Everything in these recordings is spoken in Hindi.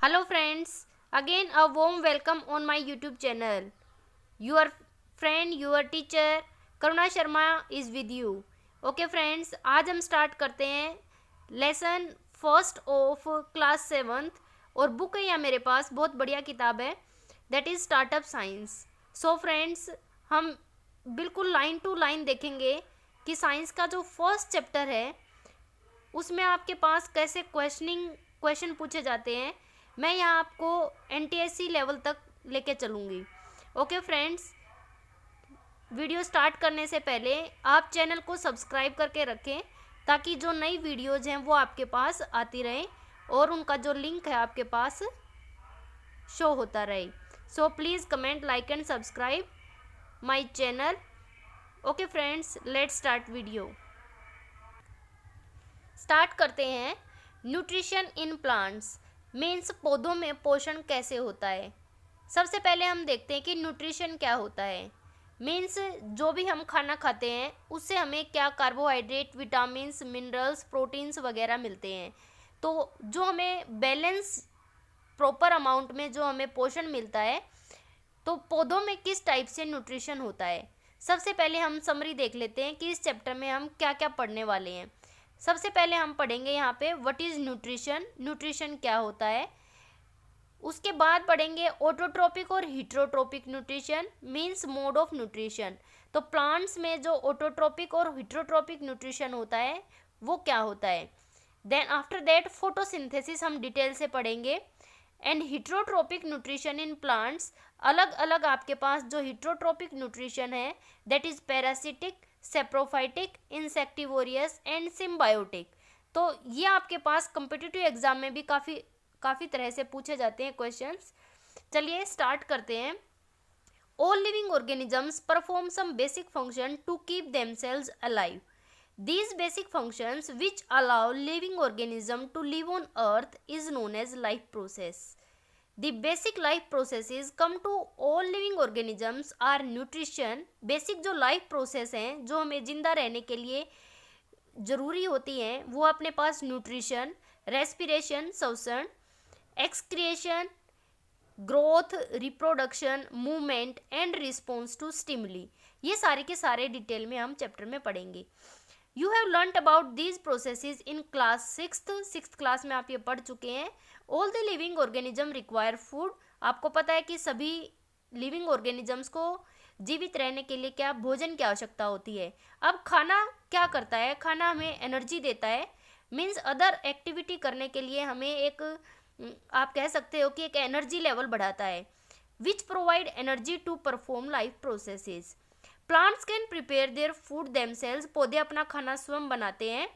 Hello friends, again a warm welcome on my YouTube channel. Your friend, your teacher Karuna Sharma is with you. Okay friends, आज हम स्टार्ट करते हैं lesson first of class 7th और बुक है यहाँ मेरे पास, बहुत बढ़िया किताब है, that is startup science. So friends, हम बिल्कुल लाइन टू लाइन देखेंगे कि साइंस का जो फर्स्ट चैप्टर है उसमें आपके पास कैसे क्वेश्चन पूछे जाते हैं. मैं यहाँ आपको NTSC लेवल तक लेके चलूँगी. ओके फ्रेंड्स, वीडियो स्टार्ट करने से पहले आप चैनल को सब्सक्राइब करके रखें ताकि जो नई वीडियोज़ हैं वो आपके पास आती रहें और उनका जो लिंक है आपके पास शो होता रहे. So please comment, like and subscribe my channel. Okay friends, let's start video. Start करते हैं. न्यूट्रिशन इन प्लांट्स मीन्स पौधों में पोषण कैसे होता है. सबसे पहले हम देखते हैं कि न्यूट्रिशन क्या होता है. मीन्स जो भी हम खाना खाते हैं उससे हमें क्या कार्बोहाइड्रेट, विटामिन्स, मिनरल्स, प्रोटीन्स वगैरह मिलते हैं. तो जो हमें बैलेंस प्रॉपर अमाउंट में जो हमें पोषण मिलता है, तो पौधों में किस टाइप से न्यूट्रिशन होता है. सबसे पहले हम समरी देख लेते हैं कि इस चैप्टर में हम क्या क्या पढ़ने वाले हैं. सबसे पहले हम पढ़ेंगे यहाँ पे व्हाट इज़ न्यूट्रिशन, न्यूट्रिशन क्या होता है. उसके बाद पढ़ेंगे ऑटोट्रोपिक और heterotrophic nutrition means mode of nutrition. तो प्लांट्स में जो ऑटोट्रोपिक और हीट्रोट्रोपिक न्यूट्रिशन होता है वो क्या होता है. देन आफ्टर दैट फोटोसिंथेसिस हम डिटेल से पढ़ेंगे. And heterotrophic nutrition in plants, अलग अलग आपके पास जो हीट्रोट्रोपिक न्यूट्रिशन है that is parasitic, saprophytic, insectivorous and symbiotic. तो ये आपके पास कम्पिटिटिव एग्जाम में भी काफ़ी तरह से पूछे जाते हैं क्वेश्चंस. चलिए स्टार्ट करते हैं. All living organisms perform some basic function to keep themselves alive. These basic functions which allow living organism to live on earth is known as life process. The basic life processes come to all living organisms are nutrition. Basic जो life process हैं जो हमें जिंदा रहने के लिए ज़रूरी होती हैं वो अपने पास न्यूट्रिशन, रेस्पिरेशन श्वसन, excretion, growth, reproduction, movement and response to stimuli, ये सारे के सारे डिटेल में हम चैप्टर में पढ़ेंगे. You have learned about these processes in class sixth class में आप ये पढ़ चुके हैं. All the living organism require food. आपको पता है कि सभी लिविंग ऑर्गेनिजम्स को जीवित रहने के लिए क्या भोजन की आवश्यकता होती है. अब खाना क्या करता है, खाना हमें एनर्जी देता है. मीन्स अदर एक्टिविटी करने के लिए हमें एक, आप कह सकते हो कि एक एनर्जी लेवल बढ़ाता है. Which provide energy to perform life processes. Plants can prepare their food themselves. पौधे अपना खाना स्वयं बनाते हैं.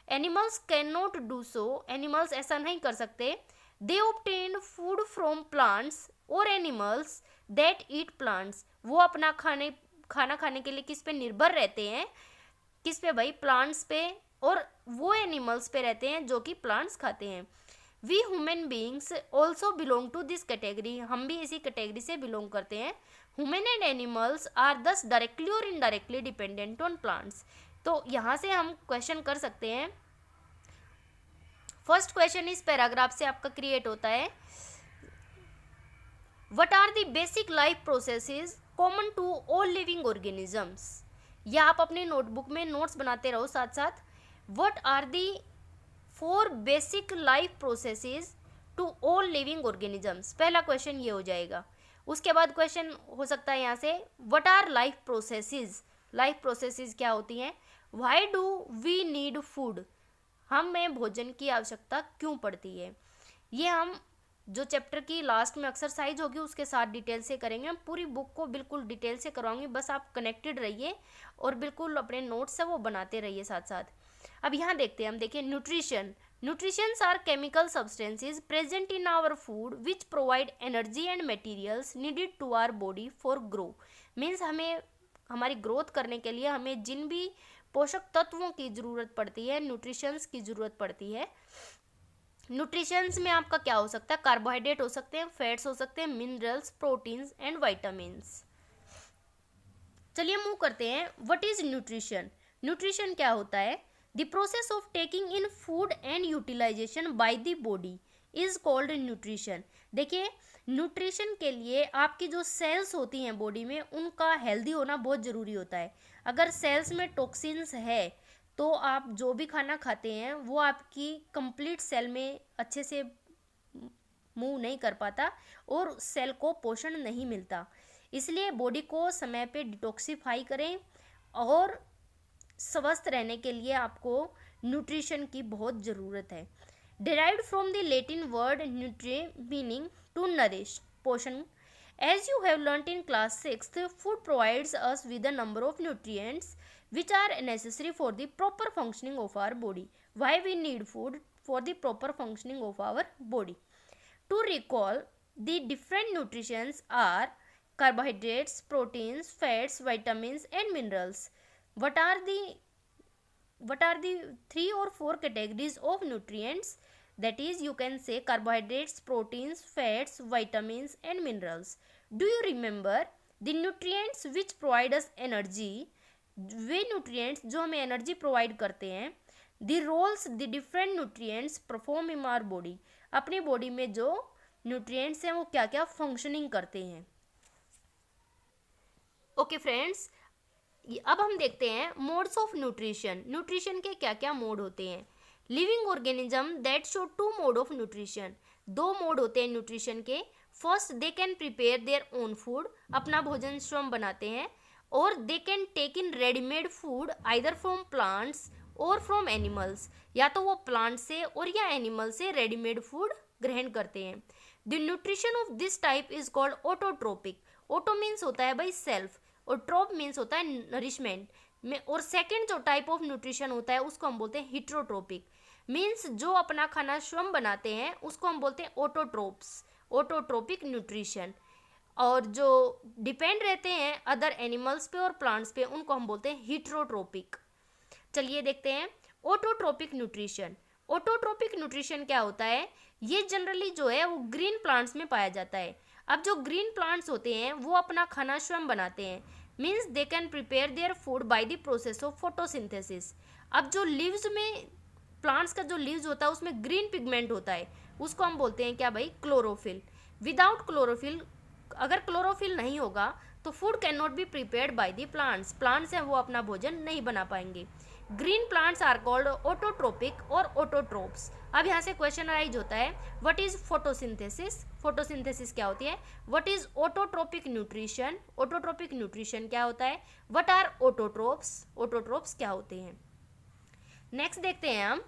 Animals can not do so. Animals ऐसा नहीं कर सकते. They obtain food from plants or animals that eat plants. वो अपना खाना खाने के लिए किस पे निर्भर रहते हैं, किस पे भाई, प्लांट्स पे, और वो एनिमल्स पे रहते हैं जो कि प्लांट्स खाते हैं. We human beings also belong to this category. हम भी इसी कैटेगरी से बिलोंग करते हैं. Human and animals are thus directly or indirectly dependent on plants. तो यहाँ से हम क्वेश्चन कर सकते हैं. फर्स्ट क्वेश्चन इस पैराग्राफ से आपका क्रिएट होता है. What are the basic life processes common to all living organisms. या आप अपने नोटबुक में नोट्स बनाते रहो साथ साथ. What are the 4 basic life processes to all living organisms. पहला क्वेश्चन ये हो जाएगा. उसके बाद क्वेश्चन हो सकता है यहाँ से what are life processes. Life processes क्या होती हैं. Why do we need food. हमें भोजन की आवश्यकता क्यों पड़ती है. ये हम जो चैप्टर की लास्ट में एक्सरसाइज होगी उसके साथ डिटेल से करेंगे. हम पूरी बुक को बिल्कुल डिटेल से करवाऊंगी, बस आप कनेक्टेड रहिए और बिल्कुल अपने नोट्स है वो बनाते रहिए साथ साथ. अब यहाँ देखते हैं, हम देखिए nutrition. Nutrients are chemical substances present in our food which provide energy and materials needed to our body for grow. Means हमें हमारी ग्रोथ करने के लिए हमें जिन भी पोषक तत्वों की ज़रूरत पड़ती है, न्यूट्रिशंस की ज़रूरत पड़ती है. न्यूट्रिशंस में आपका क्या हो सकता है, कार्बोहाइड्रेट हो सकते हैं, फैट्स हो सकते हैं, मिनरल्स, प्रोटीन्स एंड वाइटामिन्स. चलिए मूव करते हैं. What is nutrition. न्यूट्रिशन क्या होता है. The process of taking in food and utilization by the body is called nutrition. देखिए, न्यूट्रिशन के लिए आपकी जो सेल्स होती हैं बॉडी में, उनका हेल्दी होना बहुत ज़रूरी होता है। अगर सेल्स में टॉक्सिन्स है तो आप जो भी खाना खाते हैं वो आपकी कंप्लीट सेल में अच्छे से मूव नहीं कर पाता और सेल को पोषण नहीं मिलता। इसलिए बॉडी को समय पे डिटॉक्सिफाई करें और स्वस्थ रहने के लिए आपको न्यूट्रिशन की बहुत ज़रूरत है। Derived from the Latin word nutri meaning to nourish, पोषण। As you have learnt in class 6th, food provides us with a number of nutrients which are necessary for the proper functioning of our body. Why we need food? For the proper functioning of our body. To recall, the different nutrients are carbohydrates, proteins, fats, vitamins and minerals. What are the 3 or 4 categories of nutrients? That is, you can say carbohydrates, proteins, fats, vitamins and minerals. Do you remember the nutrients which provide us energy? Way nutrients जो हमें energy provide करते हैं. The roles the different nutrients perform in our body. अपनी body में जो nutrients हैं वो क्या क्या functioning करते हैं. ओके फ्रेंड्स, अब हम देखते हैं मोड्स ऑफ न्यूट्रिशन. न्यूट्रिशन के क्या क्या मोड होते हैं. Living organism that show 2 mode of nutrition. 2 mode होते हैं न्यूट्रिशन के. First, they can prepare their own food, अपना भोजन स्वयं बनाते हैं. और they can take in readymade food either from plants or from animals, या तो वो प्लांट से और या एनिमल से रेडीमेड फूड ग्रहण करते हैं. The nutrition of this type is called autotrophic. Auto means होता है भाई सेल्फ, और ट्रोप मीन्स होता है नरिशमेंट में. और सेकंड जो टाइप ऑफ न्यूट्रिशन होता है उसको हम बोलते हैं हिट्रोट्रोपिक. मीन्स जो अपना खाना स्वयं बनाते हैं उसको हम बोलते हैं ऑटोट्रोप्स, ऑटोट्रोपिक न्यूट्रिशन. और जो डिपेंड रहते हैं अदर एनिमल्स पे और प्लांट्स पे उनको हम बोलते हैं हिट्रोट्रोपिक. चलिए देखते हैं ऑटोट्रोपिक न्यूट्रिशन. ऑटोट्रोपिक न्यूट्रिशन क्या होता है. ये जनरली जो है वो ग्रीन प्लांट्स में पाया जाता है. अब जो ग्रीन प्लांट्स होते हैं वो अपना खाना स्वयं बनाते हैं. Means they can prepare their food by the process of photosynthesis. अब जो लीव्स में प्लांट्स का जो लीव्स होता है उसमें ग्रीन पिगमेंट होता है, उसको हम बोलते हैं क्या भाई, क्लोरोफिल. विदाउट क्लोरोफिल, अगर क्लोरोफिल नहीं होगा तो food can not be prepared by the plants. Plants हैं वो अपना भोजन नहीं बना पाएंगे. Green plants are called autotrophic or autotrophs. अब यहाँ से क्वेश्चन अराइज होता है, व्हाट इज फोटोसिंथेसिस. फोटोसिंथेसिस क्या होती है. What is autotrophic nutrition. Autotrophic nutrition क्या होता है. What are autotrophs. ऑटोट्रोप्स क्या होते हैं. नेक्स्ट देखते हैं हम,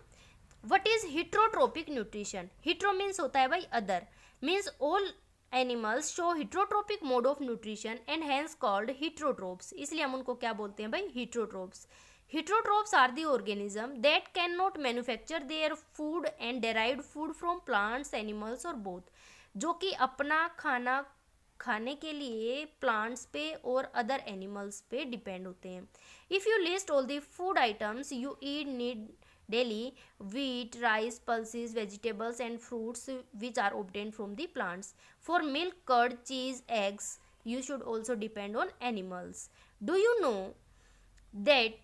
what is heterotrophic nutrition. Hetero means होता है भाई other. Means all animals show heterotrophic mode of nutrition and hence called heterotrophs. इसलिए हम उनको क्या बोलते हैं भाई, हिट्रोट्रोप्स. Heterotrophs are the organism that cannot manufacture their food and derived food from plants, animals or both. जो कि अपना खाना खाने के लिए प्लांट्स पे और अदर एनिमल्स पे डिपेंड होते हैं. If you list all the food items you eat need daily, wheat, rice, pulses, vegetables and fruits which are obtained from the plants. For milk, curd, cheese, eggs, you should also depend on animals. Do you know that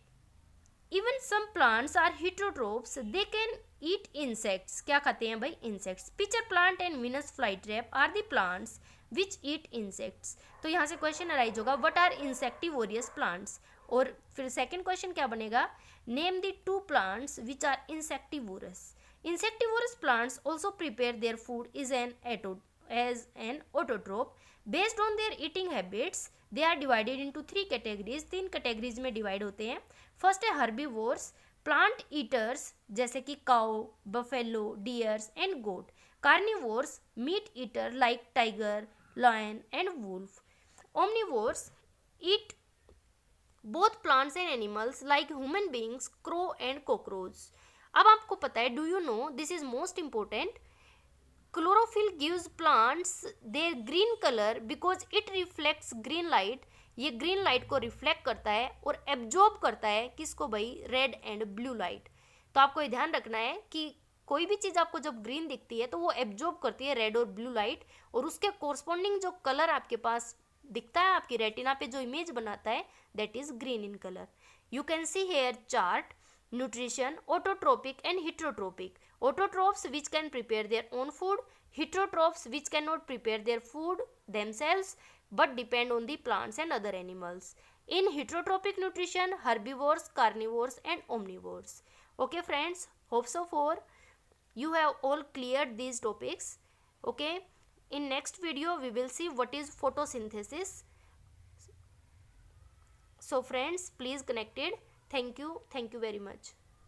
even some plants are heterotrophs? They can eat insects. क्या खाते हैं भाई, insects. Pitcher plant and Venus flytrap are the plants which eat insects. तो यहाँ से क्वेश्चन अराइज होगा, what are insectivorous plants. और फिर सेकंड क्वेश्चन क्या बनेगा, name the 2 plants which are insectivorous. Insectivorous plants also prepare their food as an autotroph. Based on their eating habits, they are divided into 3 categories. 3 categories में डिवाइड होते हैं. फर्स्ट है हर्बीवोर्स, प्लांट ईटर्स जैसे कि cow, buffalo, deers and goat. Carnivores, meat eater like tiger, lion and wolf. Omnivores eat both plants and animals like human beings, crow and cockroach. अब आपको पता है, do you know, this is most important, chlorophyll gives plants their green color because it reflects green light. ये green light को reflect करता है और absorb करता है किसको भाई, red and blue light. तो आपको ये ध्यान रखना है कि कोई भी चीज़ आपको जब ग्रीन दिखती है तो वो एब्जॉर्ब करती है रेड और ब्लू लाइट, और उसके कोरस्पॉन्डिंग जो कलर आपके पास दिखता है आपकी रेटिना पे, जो इमेज बनाता है, that is green in colour. You can see here chart nutrition autotrophic and heterotrophic. Autotrophs which can prepare their own food, heterotrophs which cannot prepare their food themselves but depend on the plants and other animals. In heterotrophic nutrition, herbivores, carnivores and omnivores. Okay friends, hope so for you have all cleared these topics. Okay, in next video we will see what is photosynthesis. So friends, please connected. Thank you very much.